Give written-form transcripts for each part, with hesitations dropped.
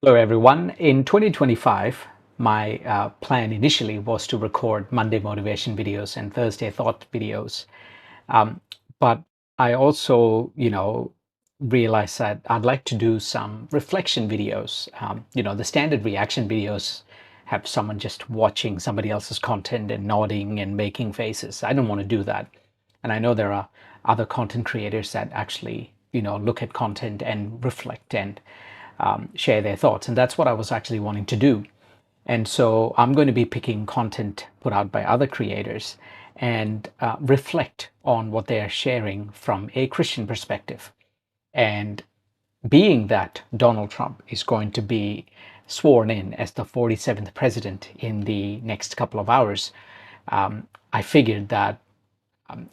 Hello, everyone. In 2025, my plan initially was to record Monday motivation videos and Thursday thought videos. Um, but I also, realized that I'd like to do some reflection videos. The standard reaction videos have someone just watching somebody else's content and nodding and making faces. I don't want to do that. And I know there are other content creators that actually, look at content and reflect and share their thoughts. And that's what I was actually wanting to do. And so I'm going to be picking content put out by other creators and reflect on what they are sharing from a Christian perspective. And being that Donald Trump is going to be sworn in as the 47th president in the next couple of hours, I figured that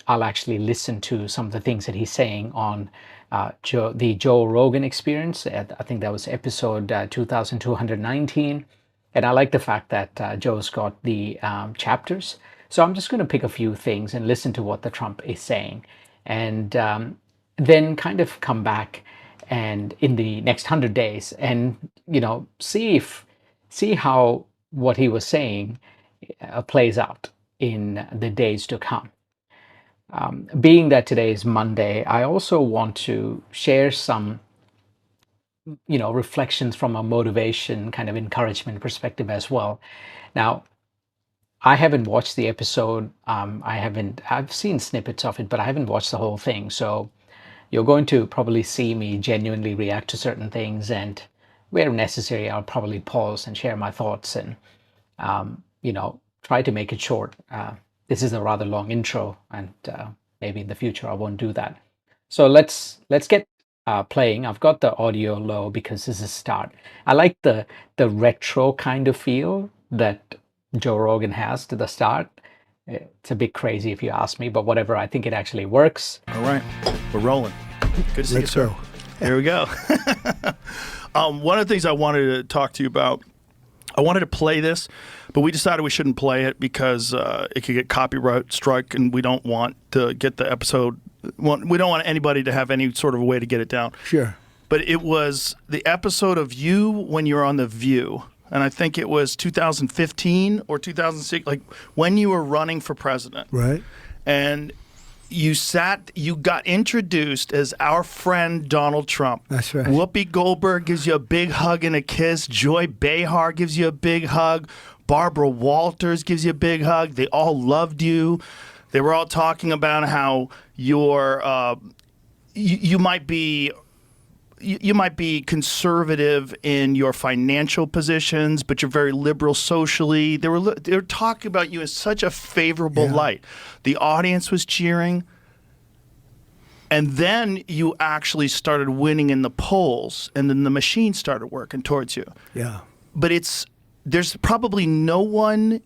I'll actually listen to some of the things that he's saying on the Joe Rogan experience. I think that was episode 2219. And I like the fact that Joe's got the chapters. So I'm just going to pick a few things and listen to what the Trump is saying. And then kind of come back and in the next 100 days and, see how what he was saying plays out in the days to come. Being that today is Monday, I also want to share some, reflections from a motivation kind of encouragement perspective as well. Now, I haven't watched the episode. I've seen snippets of it, but I haven't watched the whole thing. So you're going to probably see me genuinely react to certain things, and where necessary, I'll probably pause and share my thoughts and, try to make it short. This is a rather long intro, and maybe in the future I won't do that. So let's get playing. I've got the audio low because this is a start. I like the retro kind of feel that Joe Rogan has to the start. It's a bit crazy if you ask me, but whatever. I think it actually works. All right, we're rolling. Good to see you, Let's sir. go. Here we go. One of the things I wanted to talk to you about, I wanted to play this, but we decided we shouldn't play it because it could get copyright strike, and we don't want to get the episode. We don't want anybody to have any sort of way to get it down. Sure. But it was the episode of you when you were on The View, and I think it was 2015 or 2006, like when you were running for president. Right. And you got introduced as our friend Donald Trump. That's right. Whoopi Goldberg gives you a big hug and a kiss. Joy Behar gives you a big hug. Barbara Walters gives you a big hug. They all loved you. They were all talking about how you might be conservative in your financial positions, but you're very liberal socially. They were talking about you in such a favorable light. The audience was cheering. And then you actually started winning in the polls, and then the machine started working towards you. Yeah. But there's probably no one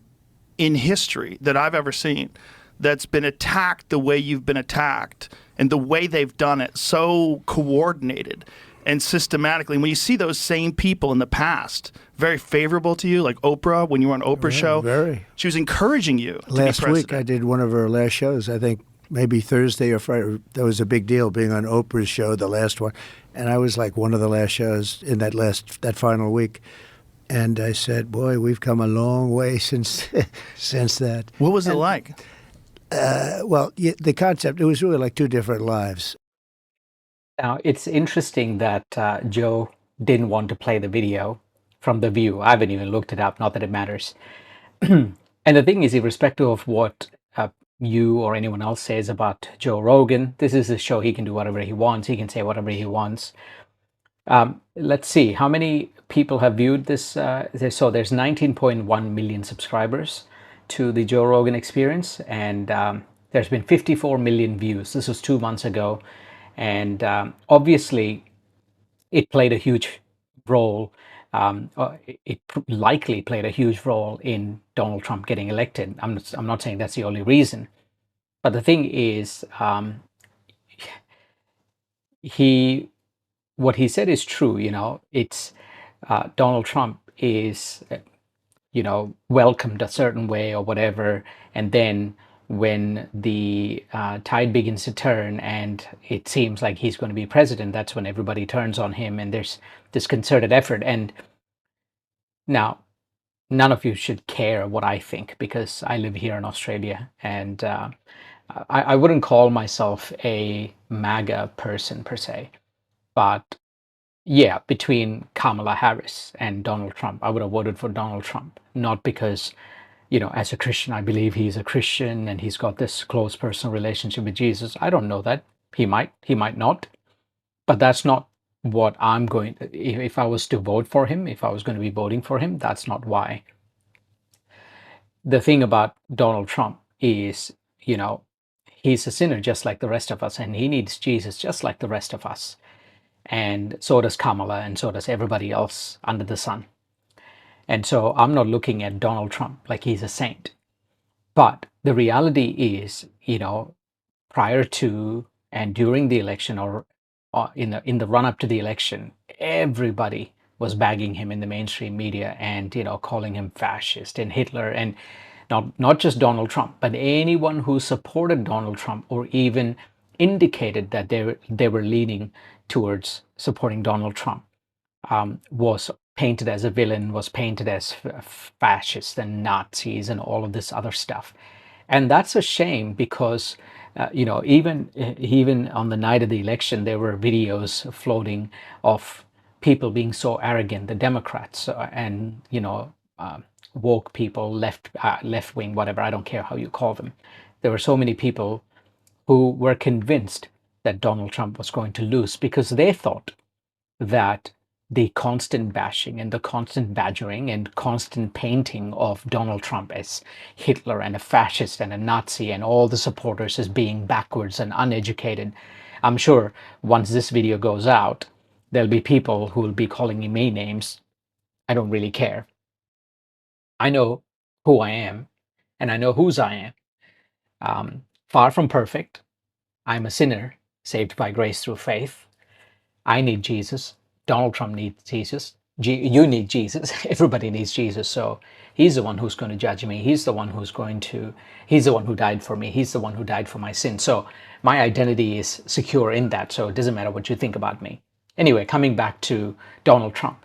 in history that I've ever seen that's been attacked the way you've been attacked and the way they've done it, so coordinated and systematically. When you see those same people in the past, very favorable to you, like Oprah, when you were on Oprah's show, Very. she was encouraging you to be Last president. week I did one of her last shows. I think maybe Thursday or Friday. That was a big deal being on Oprah's show, the last one. And I was like one of the last shows in that final week. And I said, boy, we've come a long way since that. What was it like? The concept, it was really like two different lives. Now, it's interesting that Joe didn't want to play the video from The View. I haven't even looked it up, not that it matters. And the thing is, irrespective of what you or anyone else says about Joe Rogan, this is a show. He can do whatever he wants. He can say whatever he wants. Let's see, how many people have viewed this? So there's 19.1 million subscribers to the Joe Rogan experience, and there's been 54 million views. This was 2 months ago. And obviously, it played a huge role. It likely played a huge role in Donald Trump getting elected. I'm not saying that's the only reason, but the thing is, what he said is true. It's Donald Trump is welcomed a certain way or whatever, and then when the tide begins to turn and it seems like he's going to be president, that's when everybody turns on him, and there's this concerted effort. And Now, none of you should care what I think because I live here in Australia, and I wouldn't call myself a MAGA person per se, but yeah, between Kamala Harris and Donald Trump, I would have voted for Donald Trump, not because, as a Christian, I believe he's a Christian and he's got this close personal relationship with Jesus. I don't know that. He might not, but that's not what I'm going to, if I was to vote for him, if I was going to be voting for him, that's not why. The thing about Donald Trump is, you know, he's a sinner just like the rest of us, and he needs Jesus just like the rest of us. And so does Kamala, and so does everybody else under the sun. And so I'm not looking at Donald Trump like he's a saint. But the reality is, prior to and during the election, or in the run up to the election, everybody was bagging him in the mainstream media and calling him fascist and Hitler, and not just Donald Trump, but anyone who supported Donald Trump or even indicated that they were leaning towards supporting Donald Trump was painted as a villain, was painted as fascists and Nazis and all of this other stuff. And that's a shame because, even on the night of the election, there were videos floating of people being so arrogant, the Democrats and, woke people, left wing, whatever, I don't care how you call them. There were so many people who were convinced that Donald Trump was going to lose because they thought that the constant bashing and the constant badgering and constant painting of Donald Trump as Hitler and a fascist and a Nazi and all the supporters as being backwards and uneducated. I'm sure once this video goes out, there'll be people who will be calling me names. I don't really care. I know who I am and I know whose I am. Far from perfect. I'm a sinner saved by grace through faith. I need Jesus. Donald Trump needs Jesus. You need Jesus. Everybody needs Jesus. So he's the one who's going to judge me. He's the one he's the one who died for me. He's the one who died for my sin. So my identity is secure in that. So it doesn't matter what you think about me. Anyway, coming back to Donald Trump,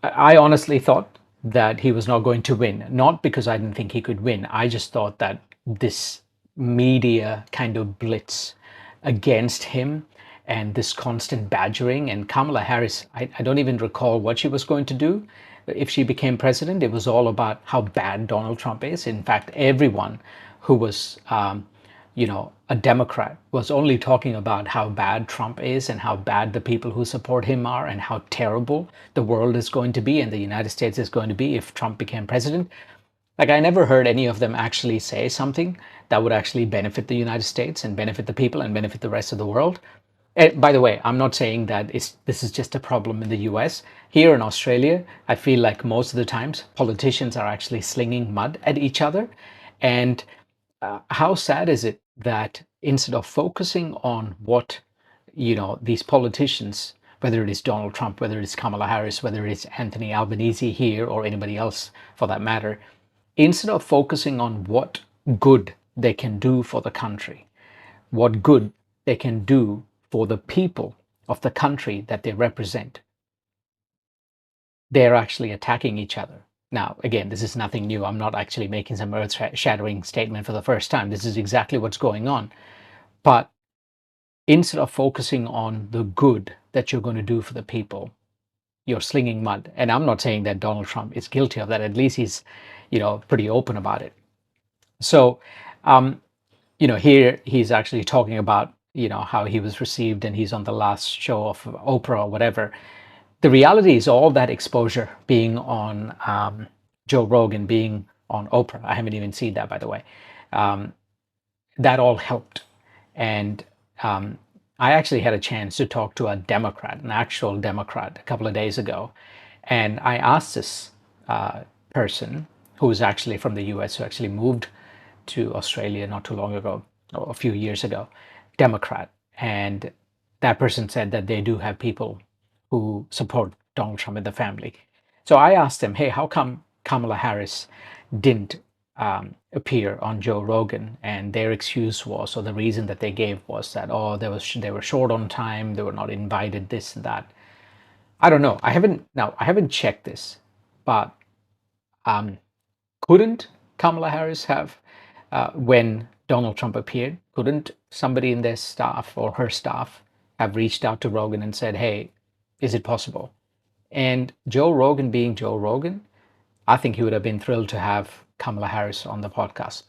I honestly thought that he was not going to win, not because I didn't think he could win. I just thought that this media kind of blitz against him and this constant badgering, and Kamala Harris, I don't even recall what she was going to do if she became president. It was all about how bad Donald Trump is. In fact, everyone who was a Democrat was only talking about how bad Trump is and how bad the people who support him are and how terrible the world is going to be and the United States is going to be if Trump became president. Like, I never heard any of them actually say something that would actually benefit the United States and benefit the people and benefit the rest of the world. And by the way, I'm not saying that this is just a problem in the US. Here in Australia, I feel like most of the times politicians are actually slinging mud at each other. And how sad is it that instead of focusing on what, these politicians, whether it is Donald Trump, whether it is Kamala Harris, whether it is Anthony Albanese here or anybody else for that matter, instead of focusing on what good they can do for the country, what good they can do for the people of the country that they represent, they're actually attacking each other. Now, again, this is nothing new. I'm not actually making some earth-shattering statement for the first time. This is exactly what's going on. But instead of focusing on the good that you're going to do for the people, you're slinging mud. And I'm not saying that Donald Trump is guilty of that. At least he's, pretty open about it. So, here he's actually talking about, how he was received and he's on the last show of Oprah or whatever. The reality is all that exposure, being on Joe Rogan, being on Oprah, I haven't even seen that, by the way, that all helped. And I actually had a chance to talk to a Democrat, an actual Democrat, a couple of days ago. And I asked this person who was actually from the US, who actually moved to Australia not too long ago, or a few years ago, Democrat. And that person said that they do have people who support Donald Trump in the family. So I asked them, hey, how come Kamala Harris didn't appear on Joe Rogan? And their excuse was, or the reason that they gave was that, they were short on time, they were not invited, this and that. I don't know. I haven't checked this, but um, couldn't Kamala Harris have, when Donald Trump appeared, couldn't somebody in their staff or her staff have reached out to Rogan and said, hey, is it possible? And Joe Rogan being Joe Rogan, I think he would have been thrilled to have Kamala Harris on the podcast.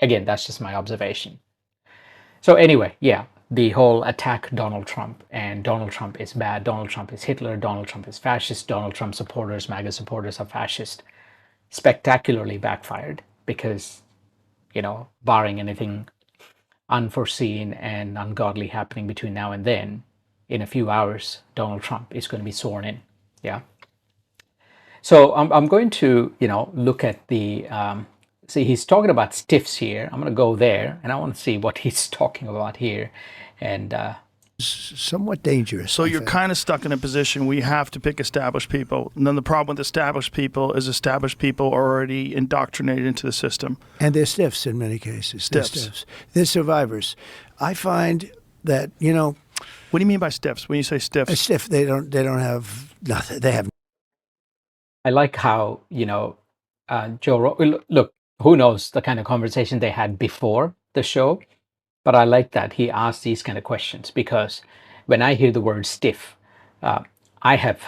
Again, that's just my observation. So anyway, yeah, the whole attack Donald Trump and Donald Trump is bad, Donald Trump is Hitler, Donald Trump is fascist, Donald Trump supporters, MAGA supporters are fascist, spectacularly backfired because, barring anything unforeseen and ungodly happening between now and then, in a few hours, Donald Trump is going to be sworn in. Yeah. So I'm going to, look at the, see, he's talking about stiffs here. I'm going to go there and I want to see what he's talking about here. And Somewhat dangerous. So you're kind of stuck in a position where you have to pick established people. And then the problem with established people is established people are already indoctrinated into the system. And they're stiffs in many cases. They're Stiffs. stiffs. They're survivors. I find that, What do you mean by stiffs? When you say stiffs? a stiff, they don't have nothing. They have I like how, Joe Rogan, look, who knows the kind of conversation they had before the show, but I like that he asked these kind of questions because when I hear the word stiff, I have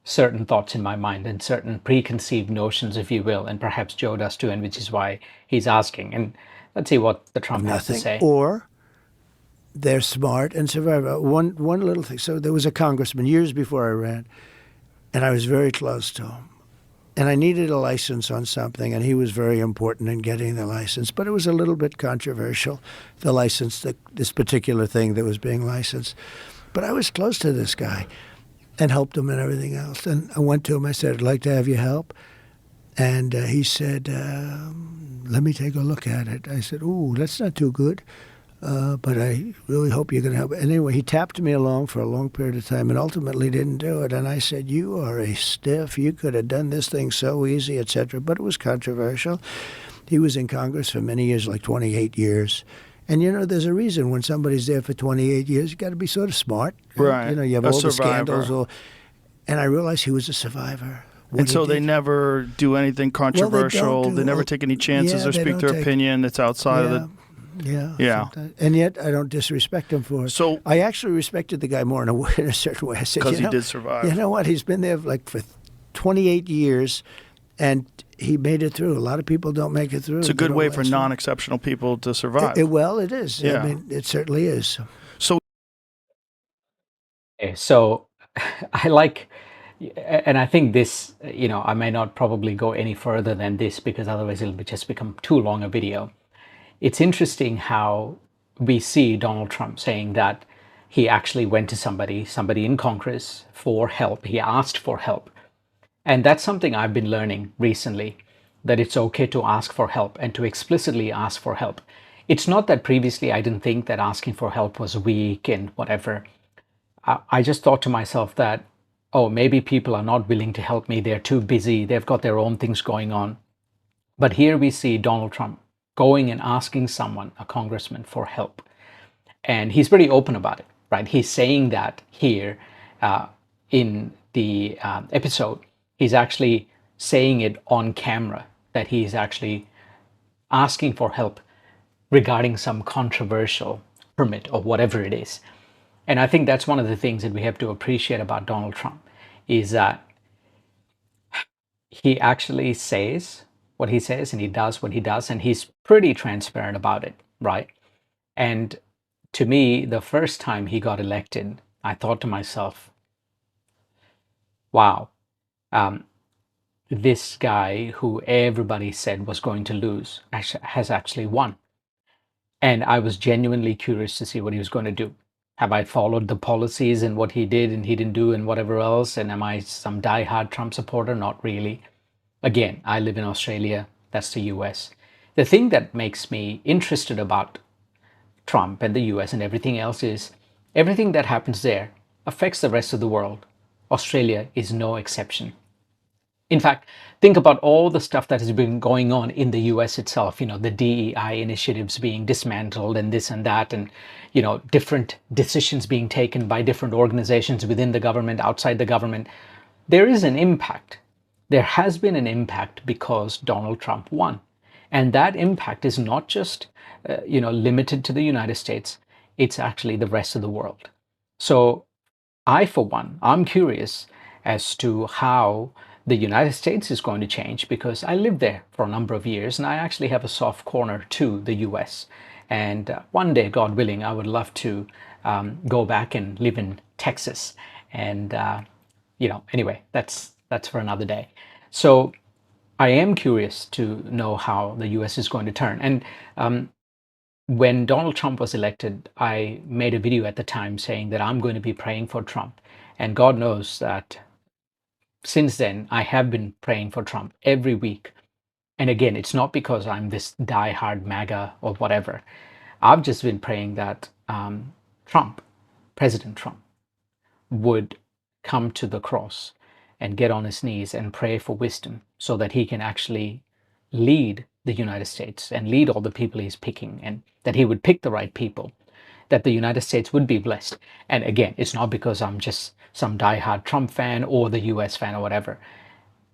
certain thoughts in my mind and certain preconceived notions, if you will, and perhaps Joe does too, and which is why he's asking. And let's see what the Trump has to nothing. say. Or they're smart and survive. One little thing. So there was a congressman years before I ran, and I was very close to him. And I needed a license on something, and he was very important in getting the license. But it was a little bit controversial, the license, this particular thing that was being licensed. But I was close to this guy and helped him and everything else. And I went to him, I said, I'd like to have your help. And he said, let me take a look at it. I said, ooh, that's not too good. But I really hope you're going to help. And anyway, he tapped me along for a long period of time and ultimately didn't do it. And I said, you are a stiff. You could have done this thing so easy, etc. But it was controversial. He was in Congress for many years, like 28 years. And, there's a reason when somebody's there for 28 years, you got to be sort of smart. Right. You have A all the survivor. scandals. And I realized he was a survivor. What And he so they did- never do anything controversial. do- They never take any chances yeah, or they speak don't their take- opinion that's outside of the. Yeah. sometimes. And yet I don't disrespect him for it. So- I actually respected the guy more in a certain way. I said, Because he did survive. You know what? He's been there for 28 years, and he made it through. A lot of people don't make it through. It's a They good don't way for last long. non-exceptional people to survive. Well, it is. Yeah. I mean, it certainly is. So Okay, so I like, and I think this, I may not probably go any further than this because otherwise it'll just become too long a video. It's interesting how we see Donald Trump saying that he actually went to somebody in Congress for help. He asked for help. And that's something I've been learning recently, that it's okay to ask for help and to explicitly ask for help. It's not that previously I didn't think that asking for help was weak and whatever. I just thought to myself that, oh, maybe people are not willing to help me. They're too busy. They've got their own things going on. But here we see Donald Trump going and asking someone, a congressman, for help. And he's very open about it, right? He's saying that here in the episode. He's actually saying it on camera, that he's actually asking for help regarding some controversial permit or whatever it is. And I think that's one of the things that we have to appreciate about Donald Trump is that he actually says what he says and he does what he does, and he's pretty transparent about it, right? And to me, the first time he got elected, I thought to myself, wow, this guy who everybody said was going to lose has actually won. And I was genuinely curious to see what he was going to do. Have I followed the policies and what he did and he didn't do and whatever else? And am I some diehard Trump supporter? Not really. Again, I live in Australia. That's the US. The thing that makes me interested about Trump and the US and everything else is everything that happens there affects the rest of the world. Australia is no exception. In fact, think about all the stuff that has been going on in the US itself, the DEI initiatives being dismantled and this and that, and, different decisions being taken by different organizations within the government, outside the government. There is an impact. There has been an impact because Donald Trump won. And that impact is not just, limited to the United States. It's actually the rest of the world. So for one, I'm curious as to how the United States is going to change because I lived there for a number of years and I actually have a soft corner to the US. And one day, God willing, I would love to go back and live in Texas. And, anyway, that's for another day. So I am curious to know how the US is going to turn. And when Donald Trump was elected, I made a video at the time saying that I'm going to be praying for Trump. And God knows that since then, I have been praying for Trump every week. And again, it's not because I'm this die-hard MAGA or whatever. I've just been praying that President Trump, would come to the cross and get on his knees and pray for wisdom so that he can actually lead the United States and lead all the people he's picking, and that he would pick the right people, that the United States would be blessed. And again, it's not because I'm just some diehard Trump fan or the US fan or whatever.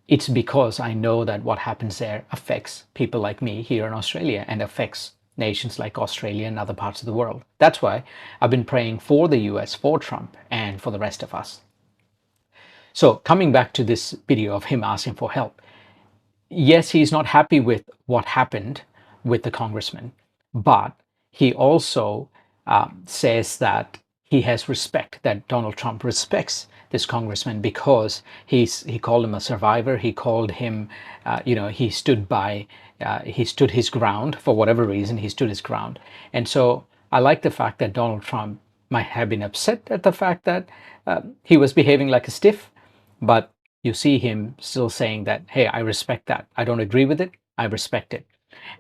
It's because I know that what happens there affects people like me here in Australia and affects nations like Australia and other parts of the world. That's why I've been praying for the US, for Trump, and for the rest of us. So coming back to this video of him asking for help, yes, he's not happy with what happened with the congressman, but he also says that he has respect, that Donald Trump respects this congressman because he called him a survivor. He called him, he stood his ground for whatever reason. He stood his ground. And so I like the fact that Donald Trump might have been upset at the fact that he was behaving like a stiff, but you see him still saying that, hey, I respect that. I don't agree with it. I respect it.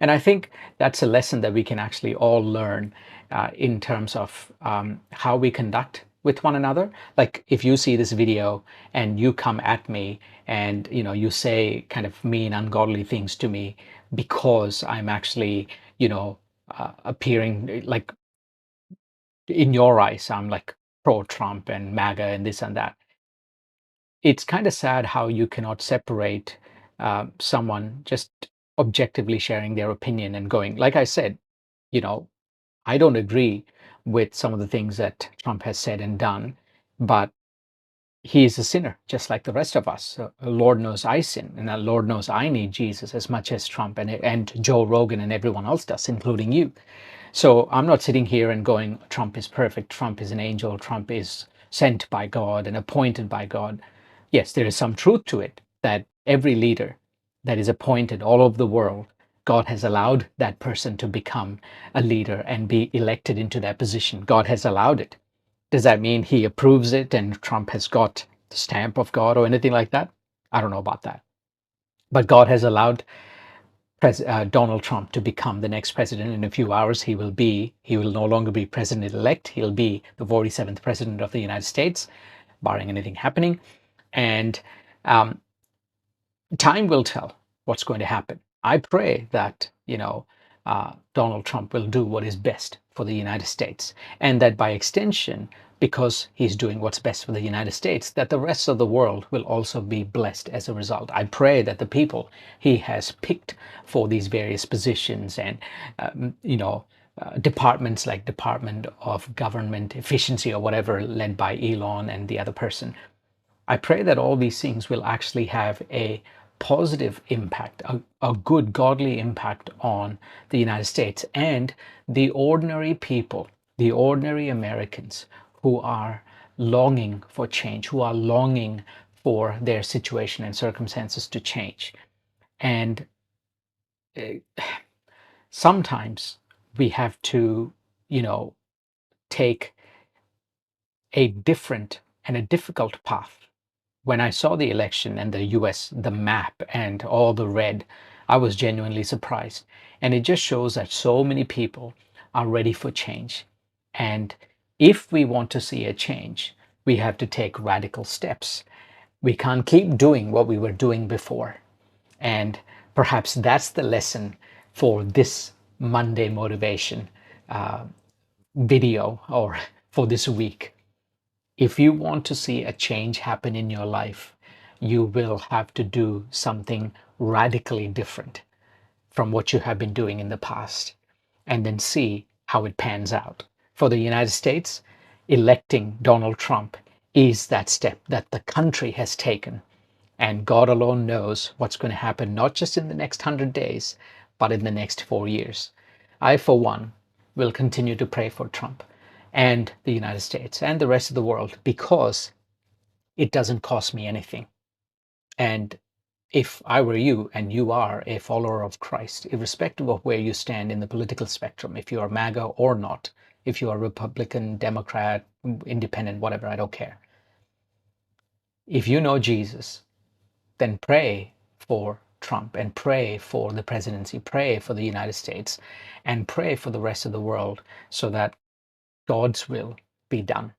And I think that's a lesson that we can actually all learn in terms of how we conduct with one another. Like if you see this video and you come at me and you say kind of mean, ungodly things to me because I'm actually appearing like in your eyes I'm like pro-Trump and MAGA and this and that. It's kind of sad how you cannot separate someone just objectively sharing their opinion and going, like I said, you know, I don't agree with some of the things that Trump has said and done, but he is a sinner just like the rest of us. So, Lord knows I sin, and the Lord knows I need Jesus as much as Trump and Joe Rogan and everyone else does, including you. So I'm not sitting here and going, Trump is perfect, Trump is an angel, Trump is sent by God and appointed by God. Yes, there is some truth to it that every leader that is appointed all over the world, God has allowed that person to become a leader and be elected into that position. God has allowed it. Does that mean he approves it and Trump has got the stamp of God or anything like that? I don't know about that. But God has allowed Donald Trump to become the next president. In a few hours, he will no longer be president-elect. He'll be the 47th president of the United States, barring anything happening. And time will tell what's going to happen. I pray that, Donald Trump will do what is best for the United States, and that by extension, because he's doing what's best for the United States, that the rest of the world will also be blessed as a result. I pray that the people he has picked for these various positions and, departments like Department of Government Efficiency or whatever, led by Elon and the other person, I pray that all these things will actually have a positive impact, a good, godly impact on the United States and the ordinary people, the ordinary Americans who are longing for change, who are longing for their situation and circumstances to change. And sometimes we have to, take a different and a difficult path. When I saw the election and the US, the map and all the red, I was genuinely surprised. And it just shows that so many people are ready for change. And if we want to see a change, we have to take radical steps. We can't keep doing what we were doing before. And perhaps that's the lesson for this Monday motivation video, or for this week. If you want to see a change happen in your life, you will have to do something radically different from what you have been doing in the past, and then see how it pans out. For the United States, electing Donald Trump is that step that the country has taken. And God alone knows what's going to happen, not just in the next 100 days, but in the next 4 years. I, for one, will continue to pray for Trump and the United States and the rest of the world, because it doesn't cost me anything. And if I were you, and you are a follower of Christ, irrespective of where you stand in the political spectrum, if you are MAGA or not, if you are Republican, Democrat, Independent, whatever, I don't care. If you know Jesus, then pray for Trump, and pray for the presidency, pray for the United States, and pray for the rest of the world, so that God's will be done.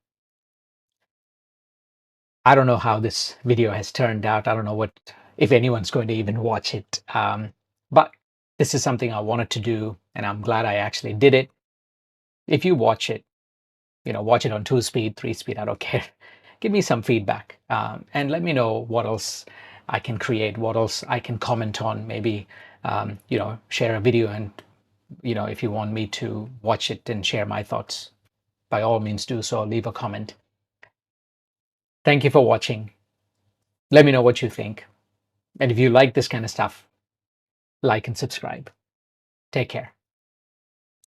I don't know how this video has turned out. I don't know if anyone's going to even watch it. But this is something I wanted to do, and I'm glad I actually did it. If you watch it, watch it on 2 speed, 3 speed, I don't care. Give me some feedback, and let me know what else I can create, what else I can comment on. Maybe, share a video, and, if you want me to watch it and share my thoughts, by all means do so. Leave a comment. Thank you for watching. Let me know what you think. And if you like this kind of stuff, like and subscribe. Take care.